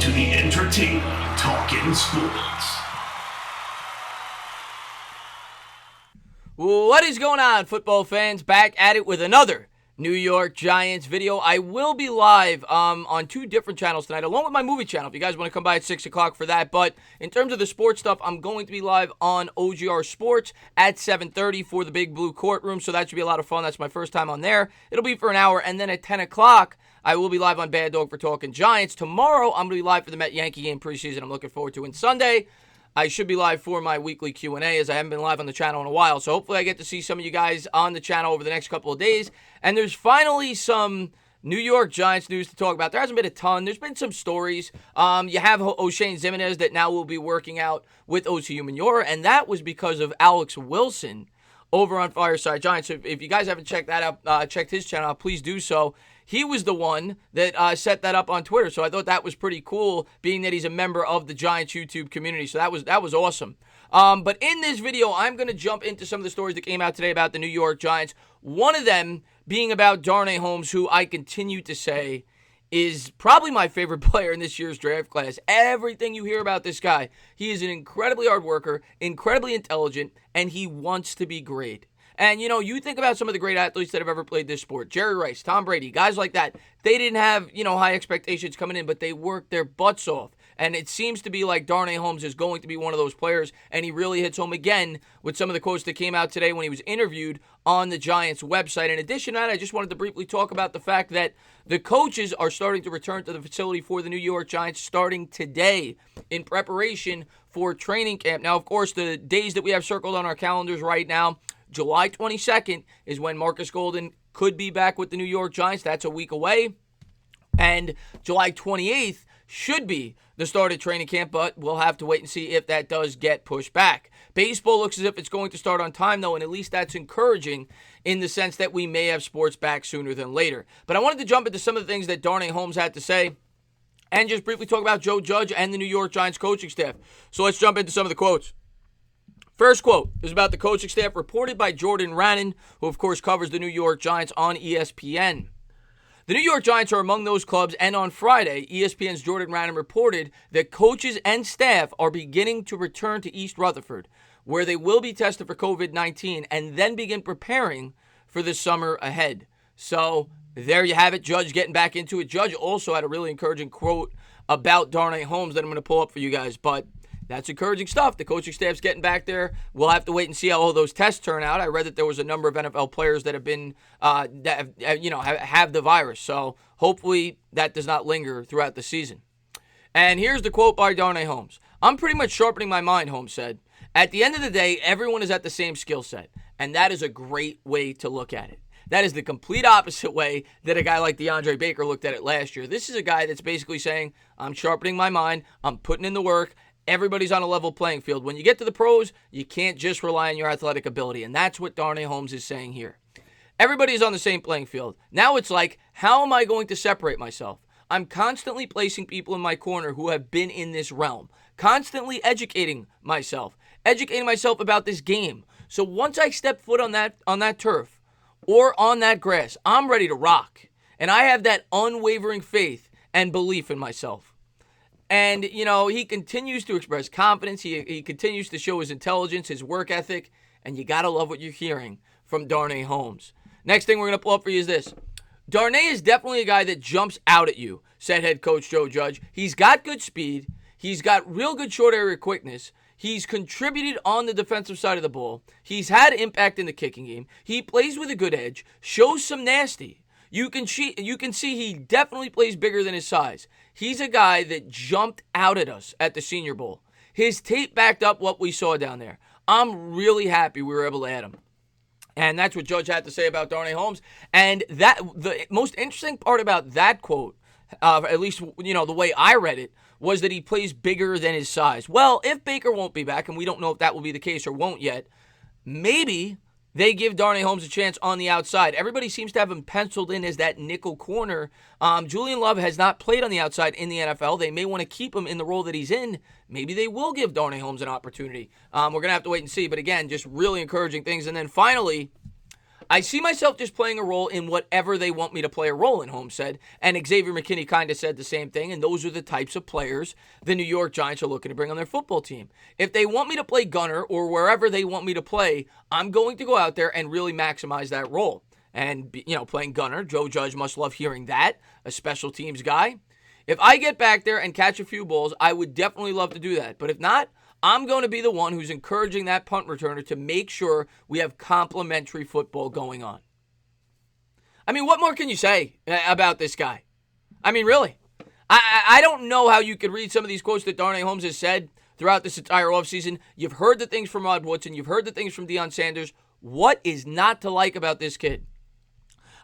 to the entertainment Talking Sports. What is going on, football fans? Back at it with another New York Giants video. I will be live on two different channels tonight, along with my movie channel, if you guys want to come by at 6 o'clock for that. But in terms of the sports stuff, I'm going to be live on OGR Sports at 7:30 for the Big Blue Courtroom, so that should be a lot of fun. That's my first time on there. It'll be for an hour, and then at 10 o'clock, I will be live on Bad Dog for Talking Giants. Tomorrow, I'm going to be live for the Met-Yankee game preseason I'm looking forward to. And Sunday, I should be live for my weekly Q&A, as I haven't been live on the channel in a while. So hopefully I get to see some of you guys on the channel over the next couple of days. And there's finally some New York Giants news to talk about. There hasn't been a ton. There's been some stories. You have O'Shane Ximines that now will be working out with Osi Umenyiora, and that was because of Alex Wilson over on Fireside Giants. So if you guys haven't checked that out, checked his channel out, please do so. He was the one that set that up on Twitter, so I thought that was pretty cool, being that he's a member of the Giants YouTube community. So that was awesome. But in this video, I'm going to jump into some of the stories that came out today about the New York Giants. One of them being about Darnay Holmes, who I continue to say is probably my favorite player in this year's draft class. Everything you hear about this guy, he is an incredibly hard worker, incredibly intelligent, and he wants to be great. And, you know, you think about some of the great athletes that have ever played this sport. Jerry Rice, Tom Brady, guys like that. They didn't have, high expectations coming in, but they worked their butts off. And it seems to be like Darnay Holmes is going to be one of those players, and he really hits home again with some of the quotes that came out today when he was interviewed on the Giants website. In addition to that, I just wanted to briefly talk about the fact that the coaches are starting to return to the facility for the New York Giants starting today in preparation for training camp. Now, of course, the days that we have circled on our calendars right now, July 22nd is when Marcus Golden could be back with the New York Giants. That's a week away. And July 28th should be the start of training camp, but we'll have to wait and see if that does get pushed back. Baseball looks as if it's going to start on time, though, and at least that's encouraging in the sense that we may have sports back sooner than later. But I wanted to jump into some of the things that Darnay Holmes had to say and just briefly talk about Joe Judge and the New York Giants coaching staff. So let's jump into some of the quotes. First quote is about the coaching staff, reported by Jordan Rannon, who of course covers the New York Giants on ESPN. The New York Giants are among those clubs, and on Friday, ESPN's Jordan Rannon reported that coaches and staff are beginning to return to East Rutherford, where they will be tested for COVID-19 and then begin preparing for the summer ahead. So there you have it, Judge getting back into it. Judge also had a really encouraging quote about Darnay Holmes that I'm going to pull up for you guys, but that's encouraging stuff. The coaching staff's getting back there. We'll have to wait and see how all those tests turn out. I read that there was a number of NFL players that have been, have the virus. So hopefully that does not linger throughout the season. And here's the quote by Darnay Holmes. "I'm pretty much sharpening my mind," Holmes said. "At the end of the day, everyone is at the same skill set. And that is a great way to look at it. That is the complete opposite way that a guy like DeAndre Baker looked at it last year. This is a guy that's basically saying, I'm sharpening my mind. I'm putting in the work. Everybody's on a level playing field. When you get to the pros, you can't just rely on your athletic ability." And that's what Darnay Holmes is saying here. Everybody's on the same playing field. Now it's like, how am I going to separate myself? I'm constantly placing people in my corner who have been in this realm, constantly educating myself about this game. So once I step foot on that turf or on that grass, I'm ready to rock. And I have that unwavering faith and belief in myself. And, he continues to express confidence. He continues to show his intelligence, his work ethic, and you got to love what you're hearing from Darnay Holmes. Next thing we're going to pull up for you is this. "Darnay is definitely a guy that jumps out at you," said head coach Joe Judge. "He's got good speed. He's got real good short area quickness. He's contributed on the defensive side of the ball. He's had impact in the kicking game. He plays with a good edge, shows some nasty. You can see he definitely plays bigger than his size. He's a guy that jumped out at us at the Senior Bowl. His tape backed up what we saw down there. I'm really happy we were able to add him." And that's what Judge had to say about Darnay Holmes. And the most interesting part about that quote, at least the way I read it, was that he plays bigger than his size. Well, if Baker won't be back, and we don't know if that will be the case or won't yet, maybe they give Darnay Holmes a chance on the outside. Everybody seems to have him penciled in as that nickel corner. Julian Love has not played on the outside in the NFL. They may want to keep him in the role that he's in. Maybe they will give Darnay Holmes an opportunity. We're going to have to wait and see. But again, just really encouraging things. And then finally, I see myself just playing a role in whatever they want me to play a role in, Holmes said. And Xavier McKinney kind of said the same thing. And those are the types of players the New York Giants are looking to bring on their football team. If they want me to play gunner or wherever they want me to play, I'm going to go out there and really maximize that role. And, playing gunner, Joe Judge must love hearing that, a special teams guy. If I get back there and catch a few balls, I would definitely love to do that. But if not, I'm going to be the one who's encouraging that punt returner to make sure we have complementary football going on. I mean, what more can you say about this guy? I mean, really. I don't know how you could read some of these quotes that Darnay Holmes has said throughout this entire offseason. You've heard the things from Rod Woodson. You've heard the things from Deion Sanders. What is not to like about this kid?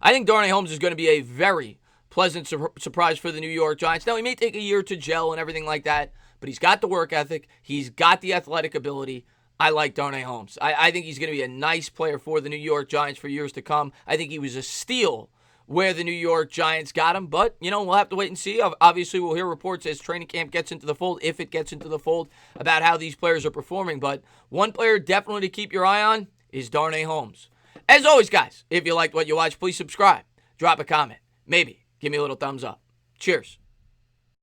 I think Darnay Holmes is going to be a very pleasant surprise for the New York Giants. Now, he may take a year to gel and everything like that, but he's got the work ethic. He's got the athletic ability. I like Darnay Holmes. I think he's going to be a nice player for the New York Giants for years to come. I think he was a steal where the New York Giants got him, but, we'll have to wait and see. Obviously, we'll hear reports as training camp gets into the fold, if it gets into the fold, about how these players are performing. But one player definitely to keep your eye on is Darnay Holmes. As always, guys, if you liked what you watched, please subscribe. Drop a comment. Maybe give me a little thumbs up. Cheers.